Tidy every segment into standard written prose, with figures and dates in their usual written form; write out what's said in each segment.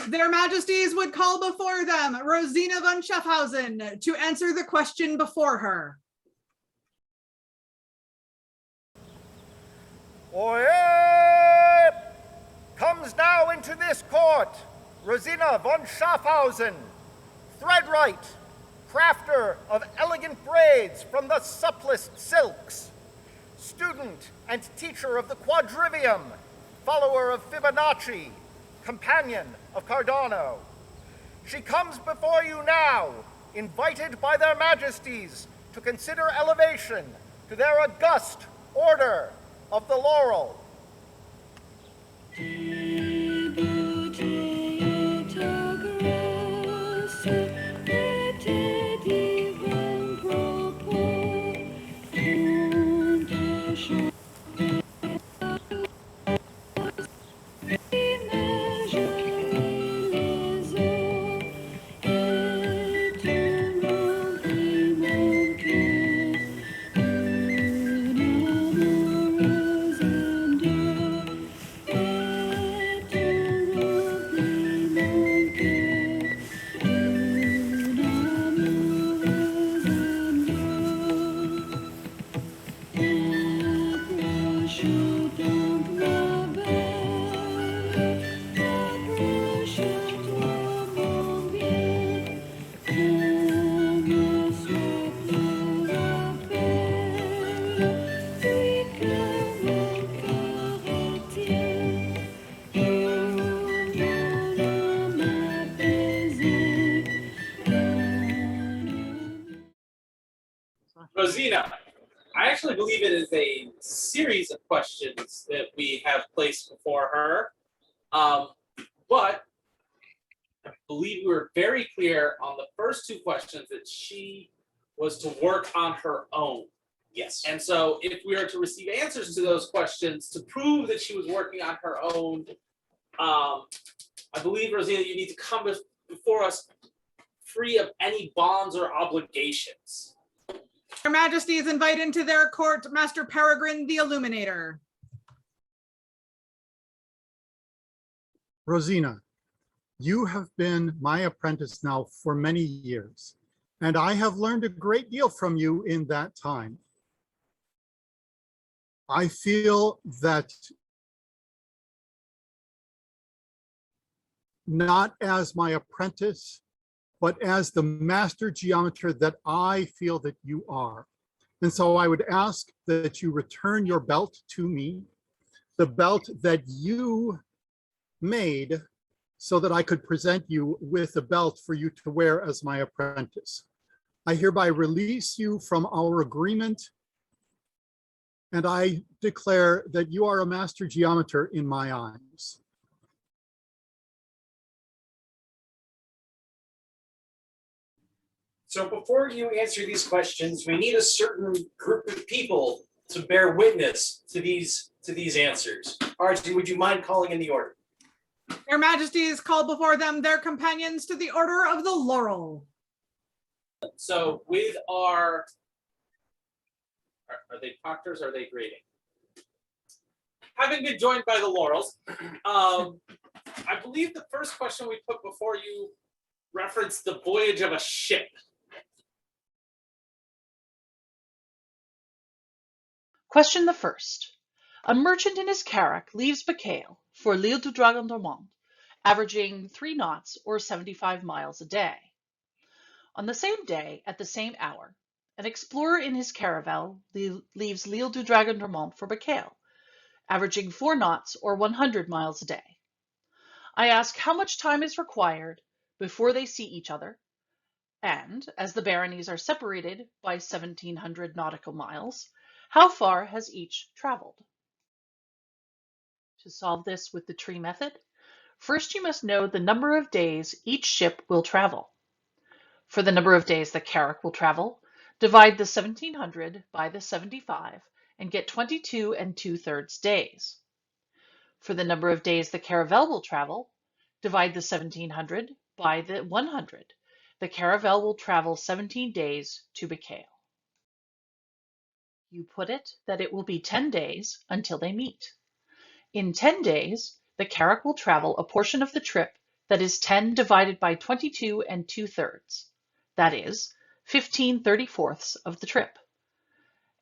Their Majesties would call before them Rosina von Schaffhausen to answer the question before her. Oye! Comes now into this court Rosina von Schaffhausen, threadwright, crafter of elegant braids from the supplest silks, student and teacher of the quadrivium, follower of Fibonacci, companion of Cardano. She comes before you now, invited by their majesties to consider elevation to their august order of the Laurel. Rosina, I actually believe it is a series of questions that we have placed before her, but I believe we were very clear on the first two questions that she was to work on her own. Yes. And so if we are to receive answers to those questions to prove that she was working on her own, I believe, Rosina, you need to come before us free of any bonds or obligations. Their Majesties invite into their court Master Peregrine the Illuminator. Rosina, you have been my apprentice now for many years, and I have learned a great deal from you in that time. I feel that not as my apprentice, but as the master geometer that I feel that you are. And so I would ask that you return your belt to me, the belt that you made so that I could present you with a belt for you to wear as my apprentice. I hereby release you from our agreement, and I declare that you are a master geometer in my eyes. So before you answer these questions, we need a certain group of people to bear witness to these answers. Archie, would you mind calling in the order? Their Majesties call before them their companions to the Order of the Laurel. So with our, are they proctors or are they grading? Having been joined by the Laurels, I believe the first question we put before you referenced the voyage of a ship. Question the first. A merchant in his carrack leaves Bacale for l'Île du Dragon Dormant, averaging 3 knots or 75 miles a day. On the same day, at the same hour, an explorer in his caravel leaves l'Île du Dragon Dormant for Bacale, averaging 4 knots or 100 miles a day. I ask how much time is required before they see each other, and, as the baronies are separated by 1,700 nautical miles, how far has each traveled? To solve this with the tree method, first you must know the number of days each ship will travel. For the number of days the carrack will travel, divide the 1,700 by the 75 and get 22 2/3 days. For the number of days the caravel will travel, divide the 1,700 by the 100. The caravel will travel 17 days to Bacale. You put it that it will be 10 days until they meet. In 10 days, the carrack will travel a portion of the trip that is 10 divided by 22 and 2/3. That is 15/34 of the trip.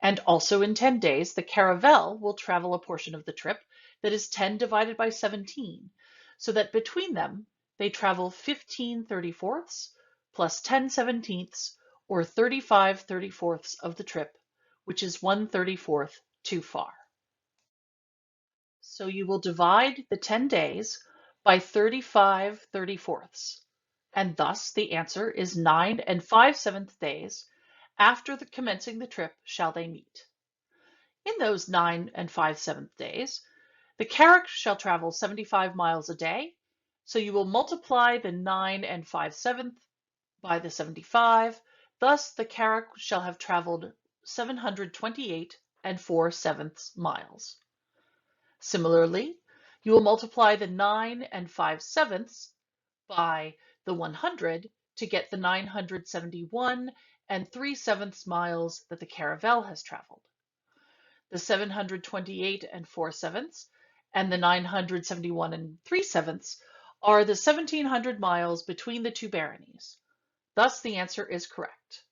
And also in 10 days, the caravel will travel a portion of the trip that is 10 divided by 17, so that between them, they travel 15/34 plus 10/17, or 35/34 of the trip, which is 1/34 too far. So you will divide the 10 days by 35/34, and thus the answer is 9 5/7 days after commencing the trip shall they meet. In those 9 5/7 days, the carrack shall travel 75 miles a day, so you will multiply the 9 5/7 by the 75, thus the carrack shall have traveled 728 4/7 miles. Similarly, you will multiply the 9 5/7 by the 100 to get the 971 3/7 miles that the caravel has traveled. The 728 4/7 and the 971 3/7 are the 1700 miles between the two baronies. Thus the answer is correct.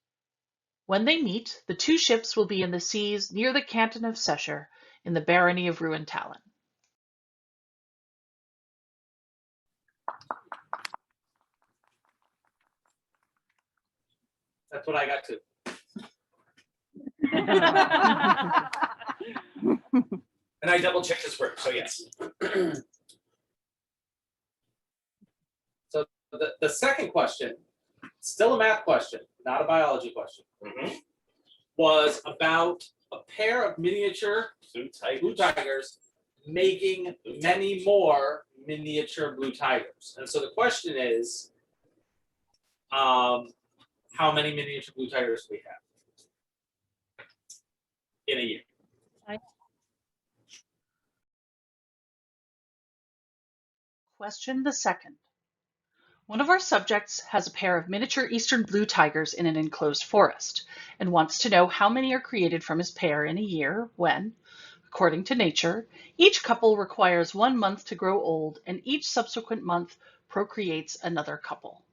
When they meet, the two ships will be in the seas near the canton of Sescher in the barony of Ruhenthallen. That's what I got too. And I double checked his work, so yes. So the second question, still a math question, not a biology question, was about a pair of miniature blue tigers making many more miniature blue tigers. And so the question is, how many miniature blue tigers do we have in a year? Question the second. One of our subjects has a pair of miniature eastern blue tigers in an enclosed forest and wants to know how many are created from his pair in a year when, according to nature, each couple requires 1 month to grow old and each subsequent month procreates another couple.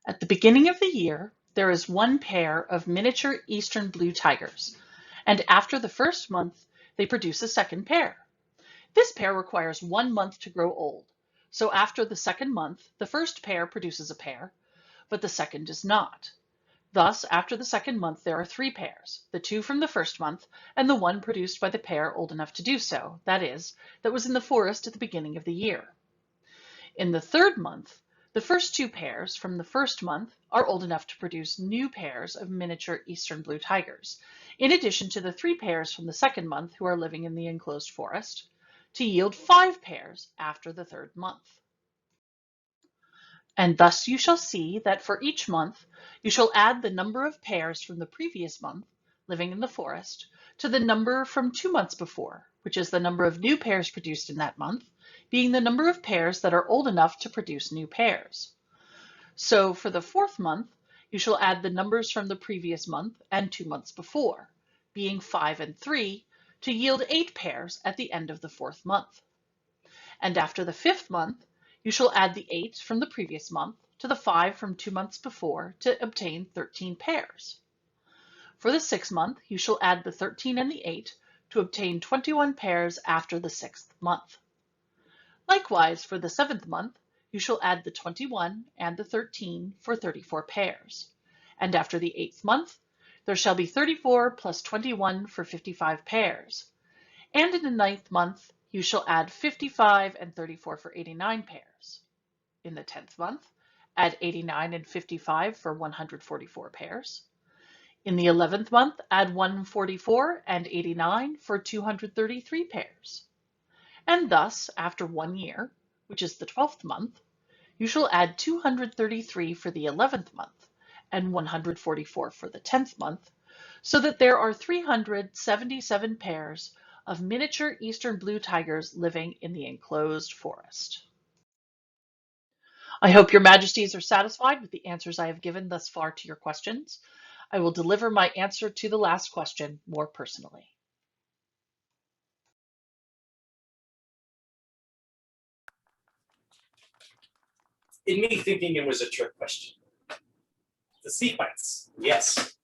At the beginning of the year, there is one pair of miniature eastern blue tigers, and after the first month, they produce a second pair. This pair requires 1 month to grow old, so after the second month, the first pair produces a pair, but the second does not. Thus, after the second month, there are 3 pairs, the 2 from the first month and the 1 produced by the pair old enough to do so, that is, that was in the forest at the beginning of the year. In the third month, the first 2 pairs from the first month are old enough to produce new pairs of miniature eastern blue tigers, in addition to the 3 pairs from the second month who are living in the enclosed forest, to yield 5 pairs after the third month. And thus you shall see that for each month you shall add the number of pairs from the previous month living in the forest to the number from 2 months before, which is the number of new pairs produced in that month, being the number of pairs that are old enough to produce new pairs. So for the 4th month, you shall add the numbers from the previous month and 2 months before, being 5 and 3, to yield 8 pairs at the end of the 4th month. And after the 5th month, you shall add the 8 from the previous month to the 5 from 2 months before to obtain 13 pairs. For the 6th month, you shall add the 13 and the 8 to obtain 21 pairs after the 6th month. Likewise, for the 7th month, you shall add the 21 and the 13 for 34 pairs. And after the 8th month, there shall be 34 plus 21 for 55 pairs. And in the 9th month, you shall add 55 and 34 for 89 pairs. In the 10th month, add 89 and 55 for 144 pairs. In the 11th month, add 144 and 89 for 233 pairs. And thus, after 1 year, which is the 12th month, you shall add 233 for the 11th month and 144 for the 10th month, so that there are 377 pairs of miniature eastern blue tigers living in the enclosed forest. I hope your majesties are satisfied with the answers I have given thus far to your questions. I will deliver my answer to the last question more personally. in me thinking it was a trick question. The sequence. Yes.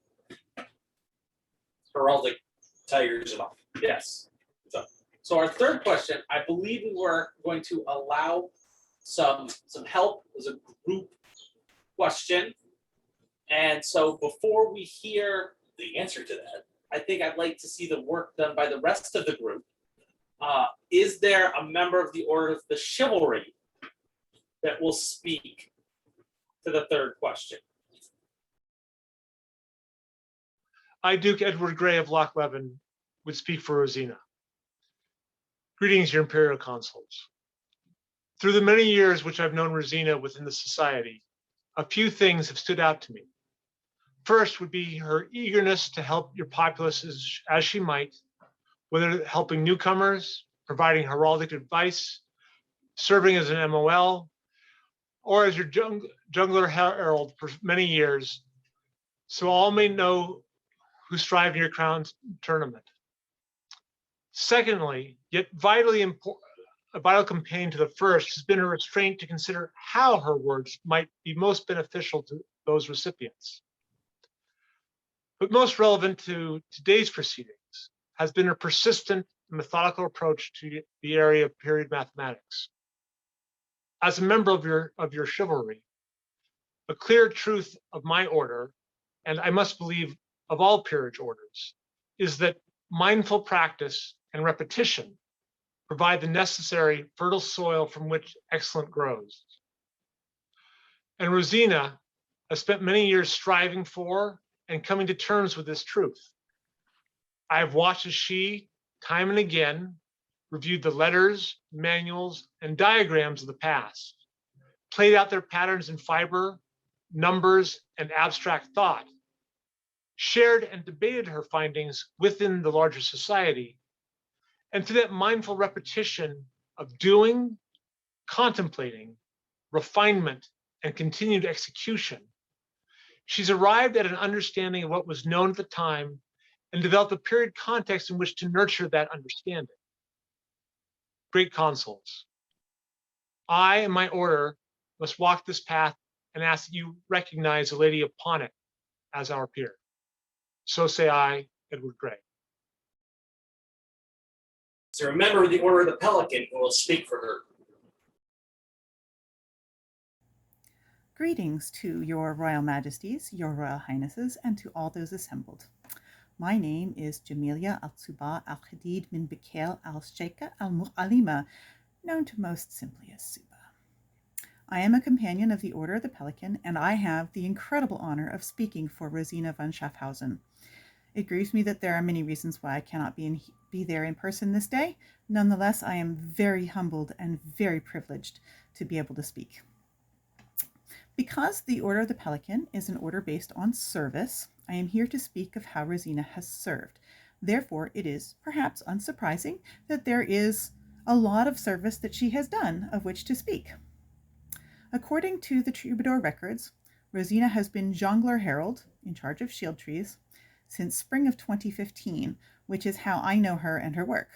Heraldic tigers and all. Yes. So our third question, I believe we were going to allow some help as a group question. And so before we hear the answer to that, I think I'd like to see the work done by the rest of the group. Is there a member of the Order of the Chivalry that will speak to the third question? I, Duke Edward Grey of Loch Leven, would speak for Rosina. Greetings, your Imperial Consuls. Through the many years which I've known Rosina within the Society, a few things have stood out to me. First would be her eagerness to help your populace as she might, whether helping newcomers, providing heraldic advice, serving as an MOL, or as your jungler herald for many years, so all may know who strive in your crown tournament. Secondly, yet vitally important, a vital companion to the first has been her restraint to consider how her words might be most beneficial to those recipients. But most relevant to today's proceedings has been her persistent and methodical approach to the area of period mathematics. As a member of your chivalry, a clear truth of my order, and I must believe of all peerage orders, is that mindful practice and repetition provide the necessary fertile soil from which excellence grows. And Rosina has spent many years striving for and coming to terms with this truth. I have watched as she, time and again, reviewed the letters, manuals, and diagrams of the past, played out their patterns in fiber, numbers, and abstract thought, shared and debated her findings within the larger society, and through that mindful repetition of doing, contemplating, refinement, and continued execution, she's arrived at an understanding of what was known at the time and developed a period context in which to nurture that understanding. Great consuls, I and my order must walk this path and ask that you recognize the lady upon it as our peer. So say I, Edward Grey. Is there a member of the Order of the Pelican who will speak for her? Greetings to your Royal Majesties, your Royal Highnesses, and to all those assembled. My name is Jamilia Al-Tsuba Al-Khadid min Bikail Al-Sheikha Al-Mu'alima, known to most simply as Suba. I am a companion of the Order of the Pelican, and I have the incredible honor of speaking for Rosina von Schaffhausen. It grieves me that there are many reasons why I cannot be there in person this day. Nonetheless, I am very humbled and very privileged to be able to speak. Because the Order of the Pelican is an order based on service, I am here to speak of how Rosina has served. Therefore, it is perhaps unsurprising that there is a lot of service that she has done of which to speak. According to the Troubadour records, Rosina has been Jongler Herald, in charge of shield trees, since spring of 2015, which is how I know her and her work.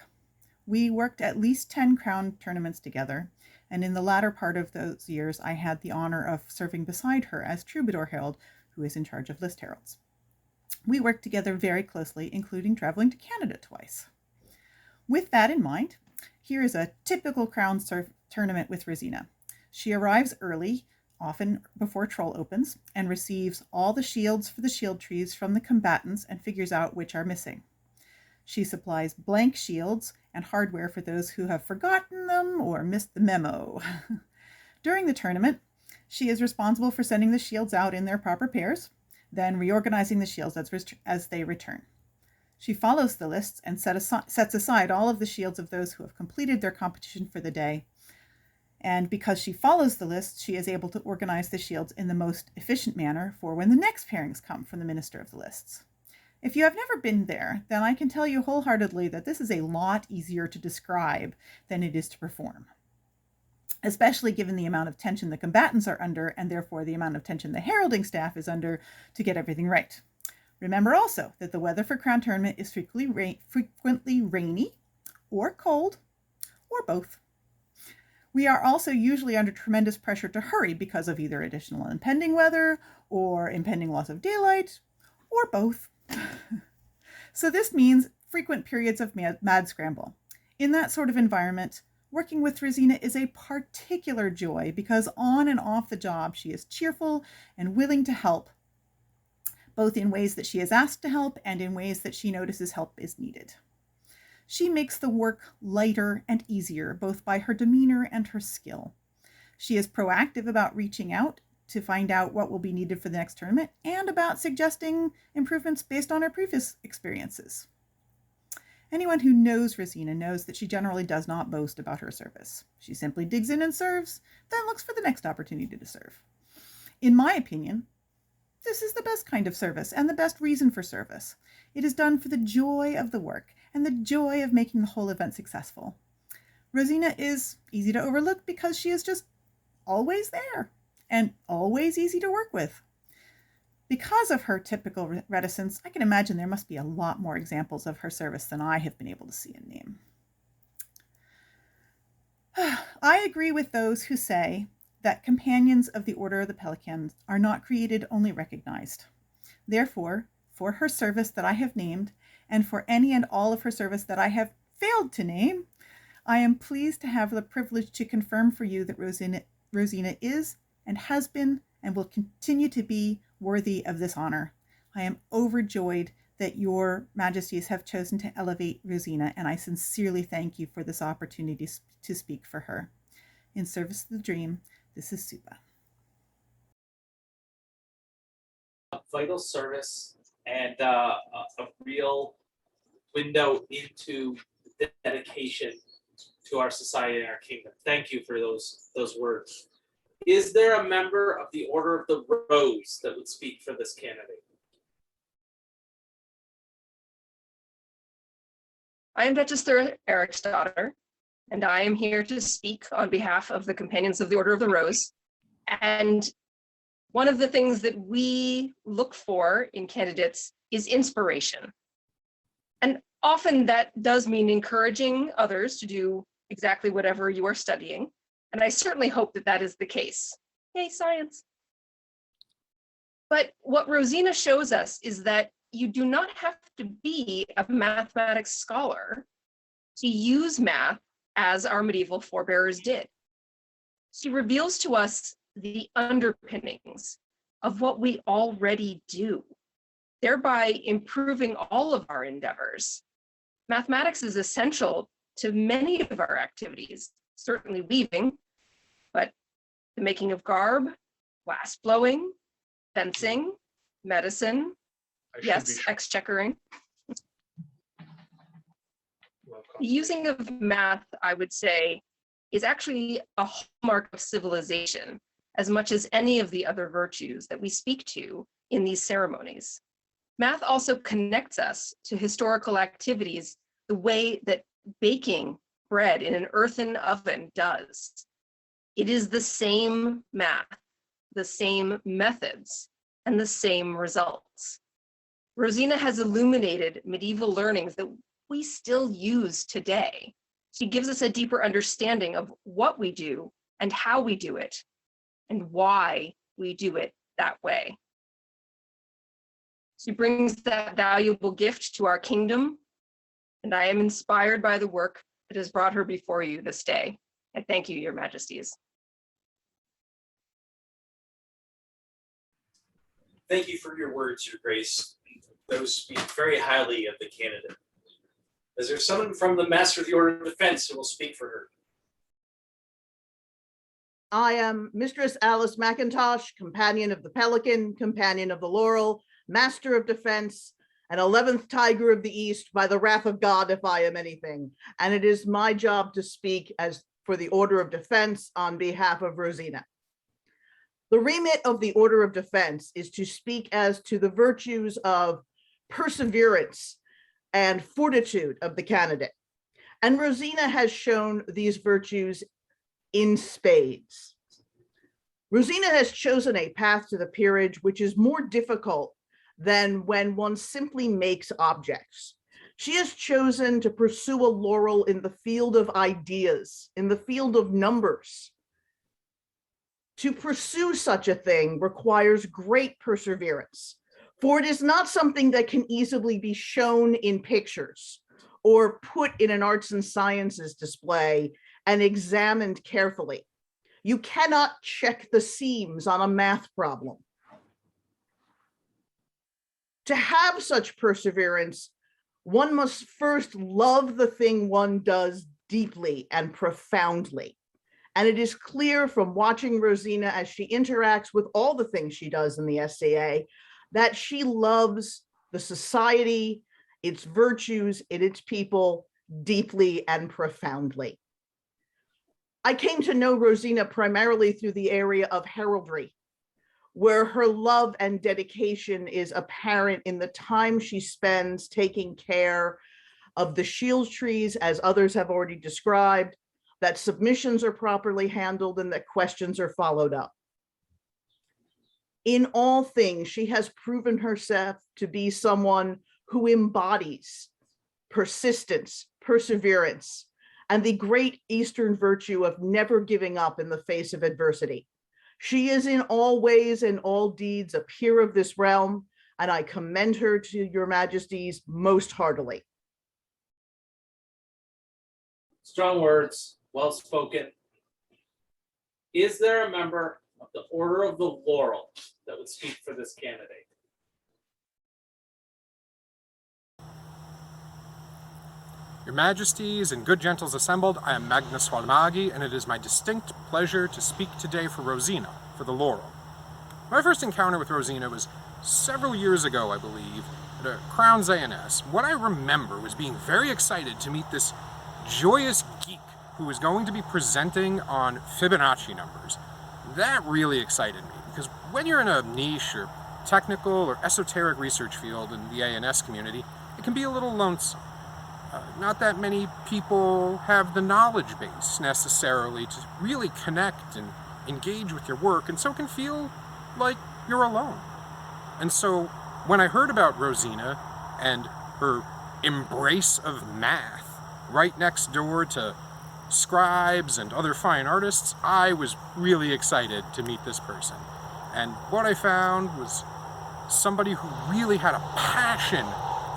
We worked at least 10 crown tournaments together, and in the latter part of those years, I had the honor of serving beside her as Troubadour Herald, who is in charge of list heralds. We worked together very closely, including traveling to Canada twice. With that in mind, here is a typical crown tournament with Rosina. She arrives early, often before Troll opens, and receives all the shields for the shield trees from the combatants and figures out which are missing. She supplies blank shields and hardware for those who have forgotten them or missed the memo. During the tournament, she is responsible for sending the shields out in their proper pairs, then reorganizing the shields as they return. She follows the lists and sets aside all of the shields of those who have completed their competition for the day. And because she follows the list, she is able to organize the shields in the most efficient manner for when the next pairings come from the Minister of the Lists. If you have never been there, then I can tell you wholeheartedly that this is a lot easier to describe than it is to perform, especially given the amount of tension the combatants are under and therefore the amount of tension the heralding staff is under to get everything right. Remember also that the weather for Crown Tournament is frequently rainy or cold or both. We are also usually under tremendous pressure to hurry because of either additional impending weather or impending loss of daylight, or both. So this means frequent periods of mad scramble. In that sort of environment, working with Rosina is a particular joy because on and off the job, she is cheerful and willing to help, both in ways that she is asked to help and in ways that she notices help is needed. She makes the work lighter and easier, both by her demeanor and her skill. She is proactive about reaching out to find out what will be needed for the next tournament and about suggesting improvements based on her previous experiences. Anyone who knows Rosina knows that she generally does not boast about her service. She simply digs in and serves, then looks for the next opportunity to serve. In my opinion, this is the best kind of service and the best reason for service. It is done for the joy of the work and the joy of making the whole event successful. Rosina is easy to overlook because she is just always there and always easy to work with. Because of her typical reticence, I can imagine there must be a lot more examples of her service than I have been able to see and name. I agree with those who say that companions of the Order of the Pelican are not created, only recognized. Therefore, for her service that I have named, and for any and all of her service that I have failed to name, I am pleased to have the privilege to confirm for you that Rosina is and has been and will continue to be worthy of this honor. I am overjoyed that your majesties have chosen to elevate Rosina, and I sincerely thank you for this opportunity to speak for her. In service to the dream, this is Supa. A vital service and a real window into the dedication to our society and our kingdom. Thank you for those words. Is there a member of the Order of the Rose that would speak for this candidate? I am Duchess Thura Eric's daughter, and I am here to speak on behalf of the Companions of the Order of the Rose. And one of the things that we look for in candidates is inspiration. And often that does mean encouraging others to do exactly whatever you are studying. And I certainly hope that that is the case. Yay, science. But what Rosina shows us is that you do not have to be a mathematics scholar to use math as our medieval forebears did. She reveals to us the underpinnings of what we already do, thereby improving all of our endeavors. Mathematics is essential to many of our activities, certainly weaving, but the making of garb, glass blowing, fencing, medicine, yes, exchequering. The using of math, I would say, is actually a hallmark of civilization as much as any of the other virtues that we speak to in these ceremonies. Math also connects us to historical activities the way that baking bread in an earthen oven does. It is the same math, the same methods, and the same results. Rosina has illuminated medieval learnings that we still use today. She gives us a deeper understanding of what we do and how we do it, and why we do it that way. She brings that valuable gift to our kingdom, and I am inspired by the work that has brought her before you this day. I thank you, Your Majesties. Thank you for your words, Your Grace. Those speak very highly of the candidate. Is there someone from the Master of the Order of Defense who will speak for her? I am Mistress Alice McIntosh, Companion of the Pelican, Companion of the Laurel, Master of Defense, and 11th Tiger of the East by the wrath of God if I am anything. And it is my job to speak as for the Order of Defense on behalf of Rosina. The remit of the Order of Defense is to speak as to the virtues of perseverance and fortitude of the candidate. And Rosina has shown these virtues in spades. Rosina has chosen a path to the peerage which is more difficult than when one simply makes objects. She has chosen to pursue a laurel in the field of ideas, in the field of numbers. To pursue such a thing requires great perseverance, for it is not something that can easily be shown in pictures or put in an arts and sciences display and examined carefully. You cannot check the seams on a math problem. To have such perseverance, one must first love the thing one does deeply and profoundly. And it is clear from watching Rosina as she interacts with all the things she does in the SCA that she loves the society, its virtues, and its people deeply and profoundly. I came to know Rosina primarily through the area of heraldry, where her love and dedication is apparent in the time she spends taking care of the shield trees, as others have already described, that submissions are properly handled and that questions are followed up. In all things, she has proven herself to be someone who embodies persistence, perseverance, and the great Eastern virtue of never giving up in the face of adversity. She is in all ways and all deeds a peer of this realm, and I commend her to your majesties most heartily. Strong words, well spoken. Is there a member of the Order of the Laurel that would speak for this candidate? Your Majesties and good gentles assembled, I am Magnus Walmagi, and it is my distinct pleasure to speak today for Rosina, for the Laurel. My first encounter with Rosina was several years ago, I believe, at a Crown's A&S. What I remember was being very excited to meet this joyous geek who was going to be presenting on Fibonacci numbers. That really excited me, because when you're in a niche or technical or esoteric research field in the A&S community, it can be a little lonesome. Not that many people have the knowledge base necessarily to really connect and engage with your work, and so it can feel like you're alone. And so when I heard about Rosina and her embrace of math right next door to scribes and other fine artists, I was really excited to meet this person. And what I found was somebody who really had a passion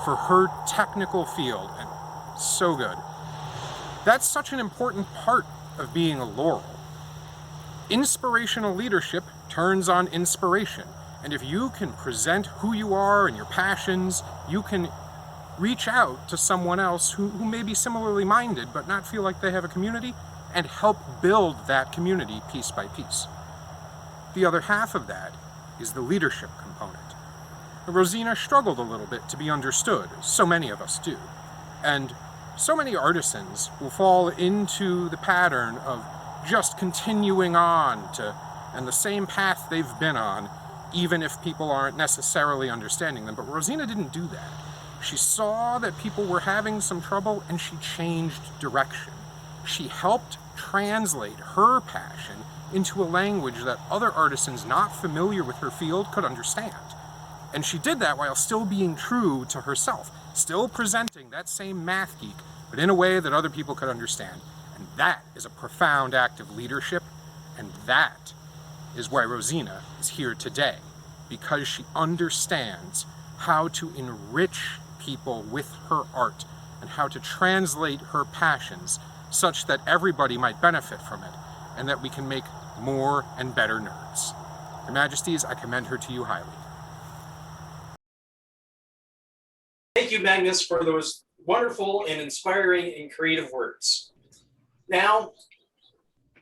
for her technical field, and so good. That's such an important part of being a Laurel. Inspirational leadership turns on inspiration, and if you can present who you are and your passions, you can reach out to someone else who may be similarly minded but not feel like they have a community, and help build that community piece by piece. The other half of that is the leadership component. Rosina struggled a little bit to be understood, so many of us do. And so many artisans will fall into the pattern of just continuing on to and the same path they've been on, even if people aren't necessarily understanding them. But Rosina didn't do that. She saw that people were having some trouble and she changed direction. She helped translate her passion into a language that other artisans not familiar with her field could understand. And she did that while still being true to herself, still presenting that same math geek, but in a way that other people could understand. And that is a profound act of leadership, and that is why Rosina is here today, because she understands how to enrich people with her art and how to translate her passions such that everybody might benefit from it and that we can make more and better nerds. Your Majesties, I commend her to you highly. Thank you, Magnus, for those wonderful and inspiring and creative words. Now,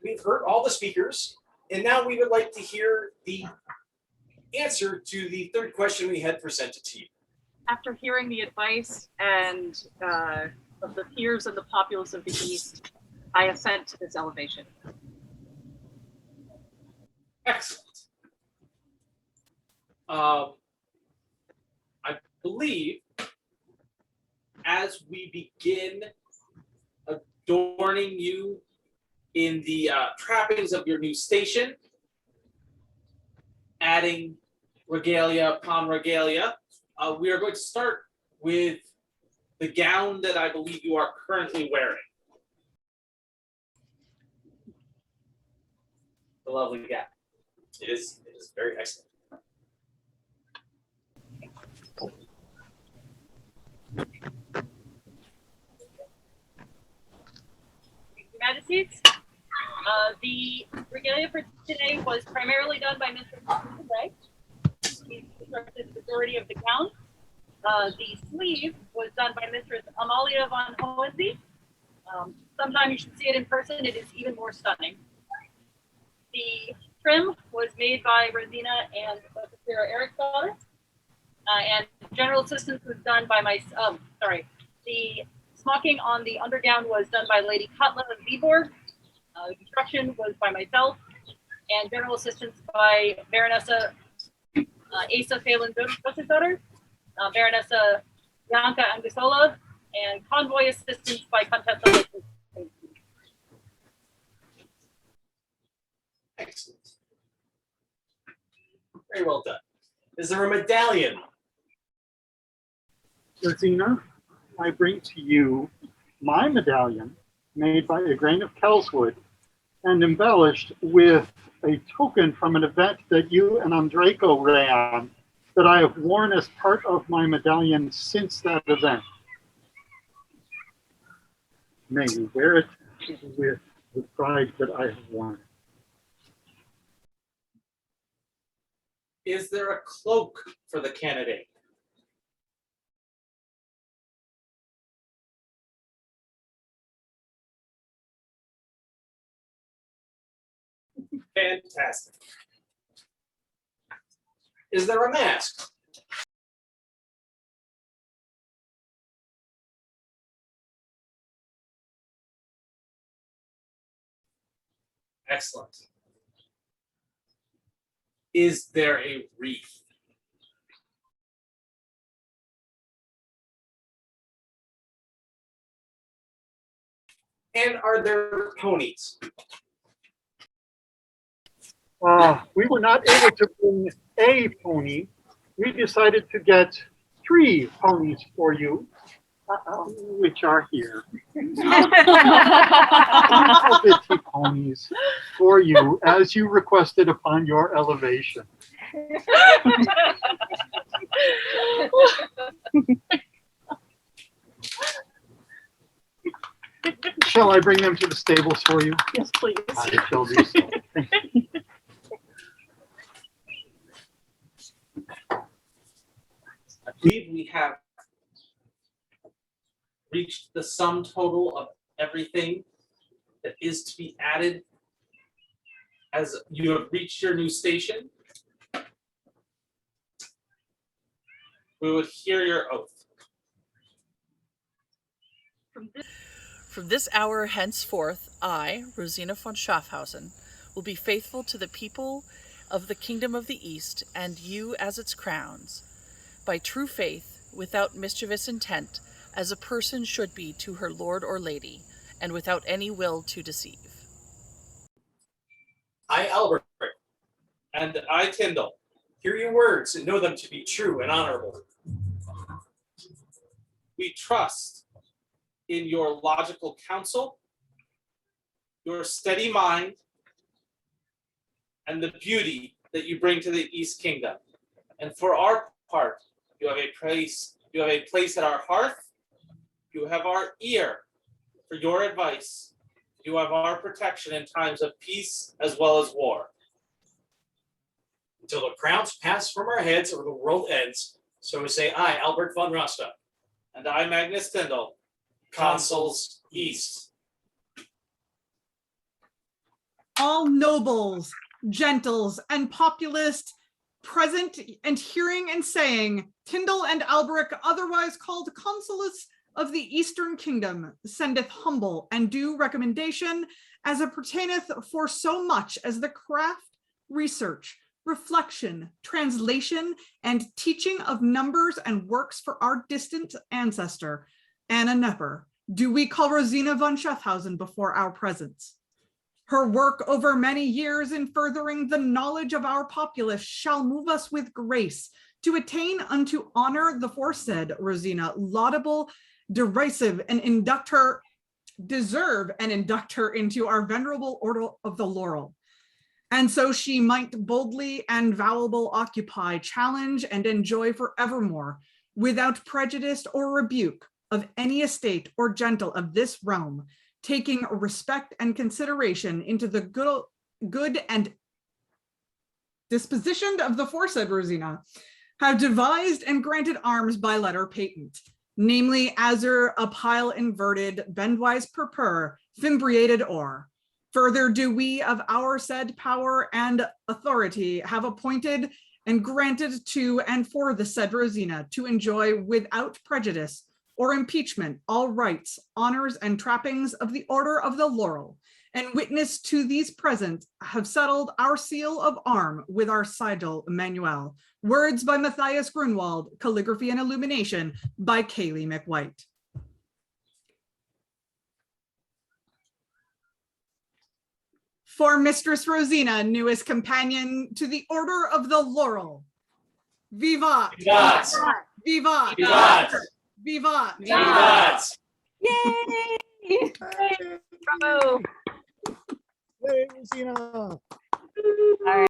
we've heard all the speakers, and now we would like to hear the answer to the third question we had presented to you. After hearing the advice and of the peers of the populace of the East, I assent to this elevation. Excellent. I believe as we begin adorning you in the trappings of your new station, adding regalia upon regalia, we are going to start with the gown that I believe you are currently wearing. The lovely gown. It is very excellent. Majesties, the regalia for today was primarily done by Mr. Ray. He constructed the majority of the gown. The sleeve was done by Mistress Amalia von Hohensie. Sometime you should see it in person. It is even more stunning. The trim was made by Rosina and Sarah Eric's daughter. And general assistance was done by the smocking on the undergown was done by Lady Cutler of Viborg. The construction was by myself, and general assistance by Baronessa Asa Phelan Joseph's daughter, Baronessa Bianca Anguissola, and convoy assistance by Contessa. Excellent. Very well done. Is there a medallion? Rosina, I bring to you my medallion made by a grain of Kelswood and embellished with a token from an event that you and Andreyko ran that I have worn as part of my medallion since that event. May you wear it with the pride that I have worn it. Is there a cloak for the candidate? Fantastic. Is there a mask? Excellent. Is there a wreath? And are there ponies? We were not able to bring a pony. We decided to get 3 ponies for you, which are here. 3 ponies for you, as you requested upon your elevation. Shall I bring them to the stables for you? Yes, please. I shall do so. Thank you. I believe we have reached the sum total of everything that is to be added as you have reached your new station. We would hear your oath. From this hour henceforth, I, Rosina von Schaffhausen, will be faithful to the people of the Kingdom of the East and you as its crowns, by true faith, without mischievous intent, as a person should be to her lord or lady, and without any will to deceive. I, Albert, and I, Tyndall, hear your words and know them to be true and honorable. We trust in your logical counsel, your steady mind, and the beauty that you bring to the East Kingdom. And for our part, you have a place at our hearth. You have our ear for your advice. You have our protection in times of peace as well as war. Until the crowns pass from our heads or the world ends, so we say I, Albert von Rostock. And I, Magnus Tyndall, Consuls East. All nobles, gentles, and populace present and hearing and saying, Tyndall and Alberic, otherwise called Consuls of the Eastern Kingdom, sendeth humble and due recommendation as it pertaineth for so much as the craft, research, reflection, translation, and teaching of numbers and works for our distant ancestor, Anna Nepper, do we call Rosina von Schaffhausen before our presence. Her work over many years in furthering the knowledge of our populace shall move us with grace to attain unto honor the foresaid Rosina, laudable deserve and induct her into our venerable order of the Laurel. And so she might boldly and vowable occupy, challenge, and enjoy forevermore, without prejudice or rebuke of any estate or gentle of this realm, taking respect and consideration into the good and disposition of the foresaid Rosina, have devised and granted arms by letter patent, namely azure, a pile inverted, bendwise purpur, fimbriated or. Further do we of our said power and authority have appointed and granted to and for the said Rosina to enjoy without prejudice or impeachment all rights, honors, and trappings of the order of the Laurel, and witness to these present have settled our seal of arm with our sigil Emmanuel. Words by Matthias Grunwald, calligraphy and illumination by Kaylee McWhite. For Mistress Rosina, newest companion to the Order of the Laurel. Vivat! Vivat! Vivat! Vivat! Vivat! Vivat! Yay! Bravo! Yay, Rosina.